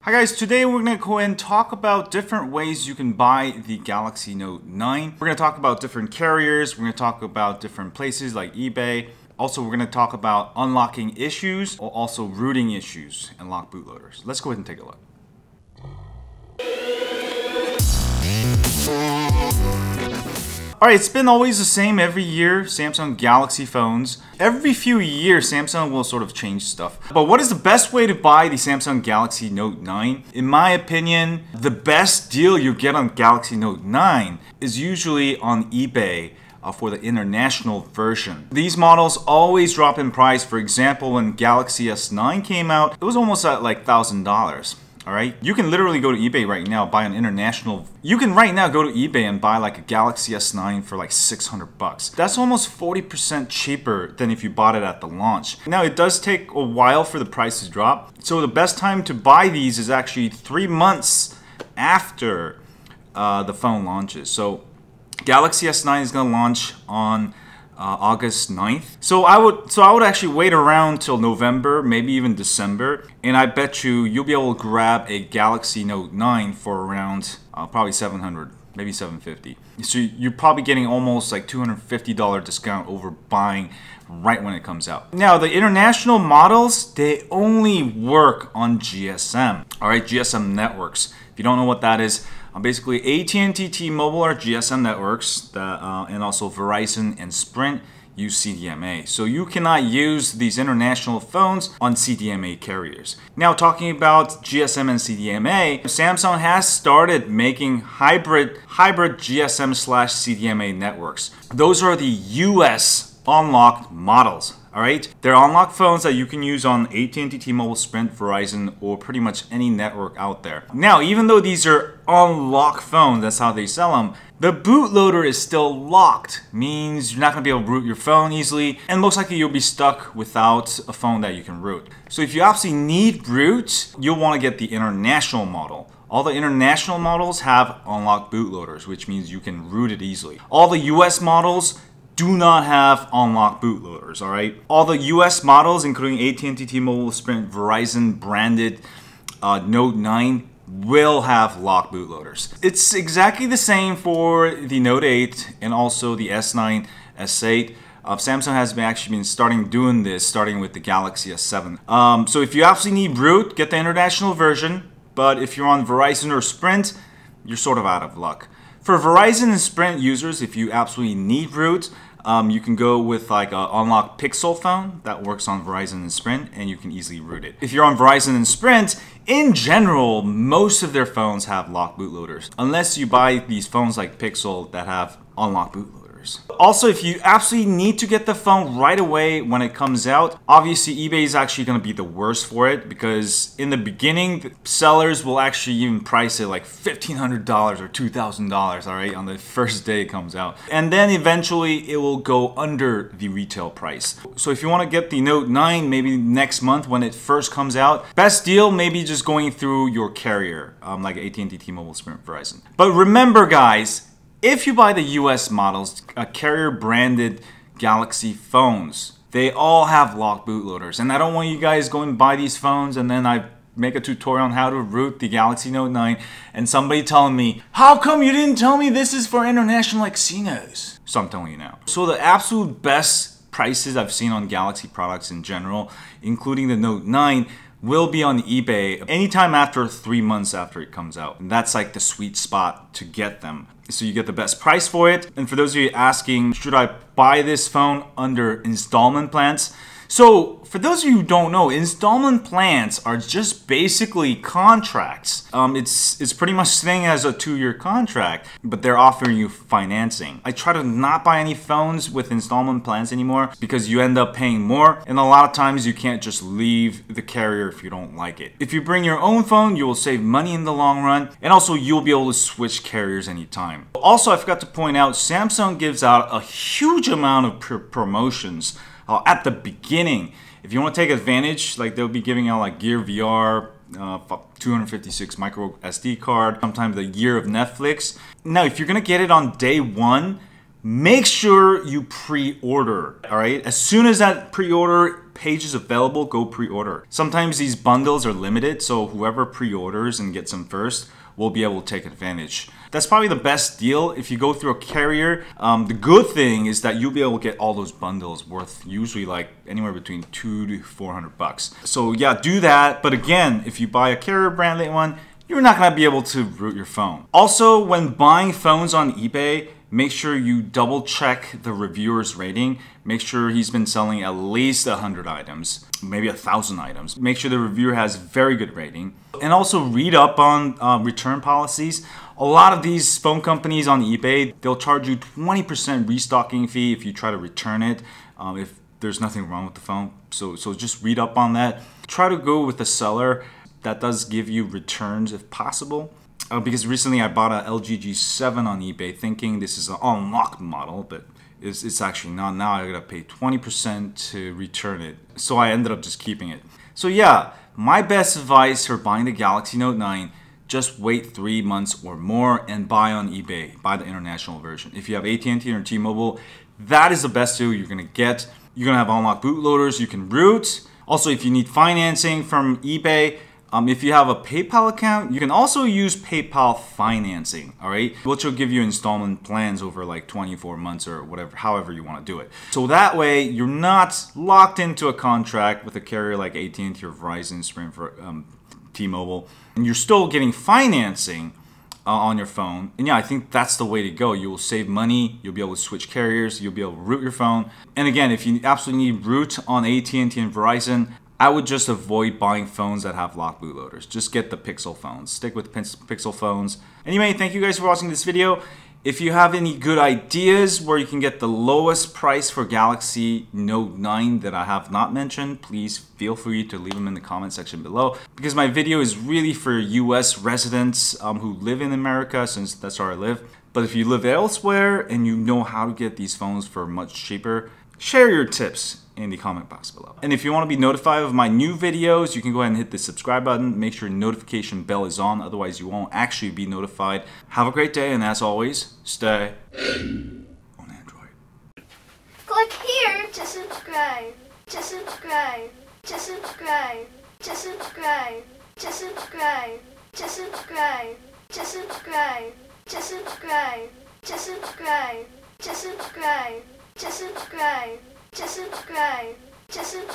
Hi guys, today we're going to go ahead and talk about different ways you can buy the Galaxy Note 9. We're going to talk about different carriers, we're going to talk about different places like eBay. Also, we're going to talk about unlocking issues, or also rooting issues and lock bootloaders. Let's go ahead and take a look. Alright, it's been always the same every year, Samsung Galaxy phones. Every few years, Samsung will sort of change stuff. But what is the best way to buy the Samsung Galaxy Note 9? In my opinion, the best deal you get on Galaxy Note 9 is usually on eBay for the international version. These models always drop in price. For example, when Galaxy S9 came out, it was almost at like $1,000. Alright, you can literally go to eBay right now, buy an international. You can right now go to eBay and buy like a Galaxy S9 for like 600 bucks. That's almost 40% cheaper than if you bought it at the launch. Now it does take a while for the price to drop. So the best time to buy these is actually 3 months after the phone launches. So Galaxy S9 is going to launch on August 9th. So I would actually wait around till November, maybe even December, and I bet you'll be able to grab a Galaxy Note 9 for around probably $700, maybe $750. So you're probably getting almost like $250 discount over buying right when it comes out. Now the international models, they only work on GSM. All right, GSM networks. If you don't know what that is, basically AT&T, T-Mobile are GSM networks, that, and also Verizon and Sprint use CDMA. So you cannot use these international phones on CDMA carriers. Now talking about GSM and CDMA, Samsung has started making hybrid GSM/CDMA networks. Those are the US unlocked models. Alright, they're unlocked phones that you can use on AT&T, T-Mobile, Sprint, Verizon, or pretty much any network out there. Now, even though these are unlocked phones, that's how they sell them, the bootloader is still locked. Means you're not going to be able to root your phone easily, and most likely you'll be stuck without a phone that you can root. So if you absolutely need root, you'll want to get the international model. All the international models have unlocked bootloaders, which means you can root it easily. All the US models do not have unlocked bootloaders, alright? All the US models, including AT&T, T-Mobile, Sprint, Verizon branded Note 9 will have locked bootloaders. It's exactly the same for the Note 8 and also the S9, S8. Samsung has actually been starting doing this, starting with the Galaxy S7. So if you absolutely need root, get the international version. But if you're on Verizon or Sprint, you're sort of out of luck. For Verizon and Sprint users, if you absolutely need root, you can go with like an unlocked Pixel phone that works on Verizon and Sprint, and you can easily root it. If you're on Verizon and Sprint, in general, most of their phones have locked bootloaders, unless you buy these phones like Pixel that have unlocked bootloaders. Also, if you absolutely need to get the phone right away when it comes out, obviously eBay is actually going to be the worst for it, because in the beginning, the sellers will actually even price it like $1,500 or $2,000, all right, on the first day it comes out. And then eventually it will go under the retail price. So if you want to get the Note 9 maybe next month when it first comes out, best deal maybe just going through your carrier, like AT&T, T-Mobile, Sprint, Verizon. But remember guys, if you buy the US models, carrier branded Galaxy phones, they all have locked bootloaders. And I don't want you guys going to buy these phones and then I make a tutorial on how to root the Galaxy Note 9 and somebody telling me, how come you didn't tell me this is for international like CNOs? So I'm telling you now. So the absolute best prices I've seen on Galaxy products in general, including the Note 9, will be on eBay anytime after 3 months after it comes out. And that's like the sweet spot to get them. So you get the best price for it. And for those of you asking, should I buy this phone under installment plans? So for those of you who don't know, installment plans are just basically contracts. It's pretty much staying as a 2-year contract, but they're offering you financing. I try to not buy any phones with installment plans anymore because you end up paying more, and a lot of times you can't just leave the carrier if you don't like it. If you bring your own phone, you will save money in the long run, and also you'll be able to switch carriers anytime. Also, I forgot to point out, Samsung gives out a huge amount of promotions at the beginning. If you want to take advantage, like they'll be giving out like Gear VR, 256 micro SD card, sometimes the year of Netflix. Now, if you're gonna get it on day one, make sure you pre-order, all right? As soon as that pre-order page is available, go pre-order. Sometimes these bundles are limited, so whoever pre-orders and gets them first will be able to take advantage. That's probably the best deal if you go through a carrier. The good thing is that you'll be able to get all those bundles worth usually like anywhere between $200 to $400. So yeah, do that. But again, if you buy a carrier branded one, you're not gonna be able to root your phone. Also, when buying phones on eBay, make sure you double check the reviewer's rating. Make sure he's been selling at least 100 items, maybe 1,000 items. Make sure the reviewer has very good rating. And also read up on return policies. A lot of these phone companies on eBay, they'll charge you 20% restocking fee if you try to return it, if there's nothing wrong with the phone. So just read up on that. Try to go with the seller that does give you returns if possible. Because recently I bought a LG G7 on eBay thinking this is an unlocked model, but it's actually not. Now I gotta pay 20% to return it. So I ended up just keeping it. So yeah, my best advice for buying the Galaxy Note 9, just wait 3 months or more and buy on eBay. Buy the international version. If you have AT&T or T-Mobile, that is the best deal you're gonna get. You're gonna have unlocked bootloaders you can root. Also, if you need financing from eBay, if you have a PayPal account, you can also use PayPal financing, all right? Which will give you installment plans over like 24 months or whatever, however you want to do it. So that way, you're not locked into a contract with a carrier like AT&T or Verizon, Sprint, for T-Mobile, and you're still getting financing on your phone. And yeah, I think that's the way to go. You will save money, you'll be able to switch carriers, you'll be able to root your phone. And again, if you absolutely need root on AT&T and Verizon, I would just avoid buying phones that have locked bootloaders. Just get the Pixel phones. Stick with Pixel phones. Anyway, thank you guys for watching this video. If you have any good ideas where you can get the lowest price for Galaxy Note 9 that I have not mentioned, please feel free to leave them in the comment section below. Because my video is really for US residents who live in America, since that's where I live. But if you live elsewhere and you know how to get these phones for much cheaper, share your tips in the comment box below. And if you want to be notified of my new videos, you can go ahead and hit the subscribe button. Make sure notification bell is on, otherwise you won't actually be notified. Have a great day, and as always, stay on Android. Click here to subscribe. To subscribe. To subscribe. To subscribe. To subscribe. To subscribe. To subscribe. To subscribe. To subscribe. To subscribe. To subscribe. To subscribe. To subscribe.